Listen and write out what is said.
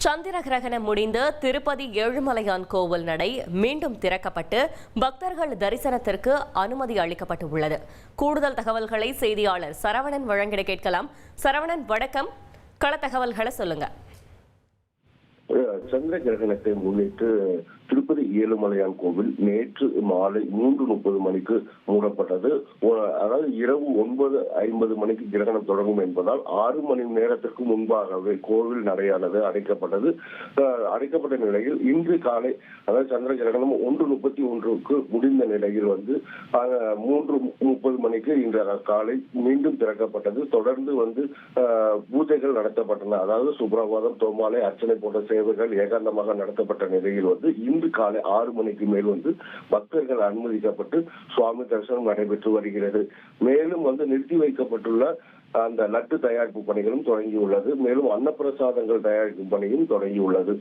சந்திர கிரகணம் முடிந்து திருப்பதி ஏழுமலையான் கோவில் நடை மீண்டும் திறக்கப்பட்டு பக்தர்கள் தரிசனத்திற்கு அனுமதி அளிக்கப்பட்டுள்ளது. கூடுதல் தகவல்களை செய்தியாளர் சரவணன் வழங்கிட கேட்கலாம். சரவணன், வணக்கம். கள தகவல்களை சொல்லுங்க. சந்திர கிரகணத்தை முன்னிட்டு திருப்பதி ஏழுமலையான் கோவில் நேற்று மாலை 3:30 மணிக்கு மூடப்பட்டது. அதாவது இரவு 9:50 மணிக்கு கிரகணம் தொடங்கும் என்பதால் 6 மணி நேரத்திற்கு முன்பாகவே கோவில் நடையானது அடைக்கப்பட்டது. அடைக்கப்பட்ட நிலையில் இன்று காலை, அதாவது சந்திர கிரகணம் 1:31க்கு முடிந்த நிலையில் 3:30 மணிக்கு இன்று காலை மீண்டும் திறக்கப்பட்டது. தொடர்ந்து பூஜைகள் நடத்தப்பட்டன. அதாவது சுப்ரபாதம், தோமாலை, அர்ச்சனை போன்ற சேவைகள் ஏகாந்தமாக நடத்தப்பட்ட நிலையில் இன்று காலை 6 மணிக்கு மேல் பக்தர்கள் அனுமதிக்கப்பட்டு சுவாமி தரிசனம் நடைபெற்று வருகிறது. மேலும் நிறுத்தி வைக்கப்பட்டுள்ள அந்த லட்டு தயாரிப்பு பணிகளும் தொடங்கியுள்ளது. மேலும் அன்னப்பிரசாதங்கள் தயாரிக்கும் பணியும் தொடங்கியுள்ளது.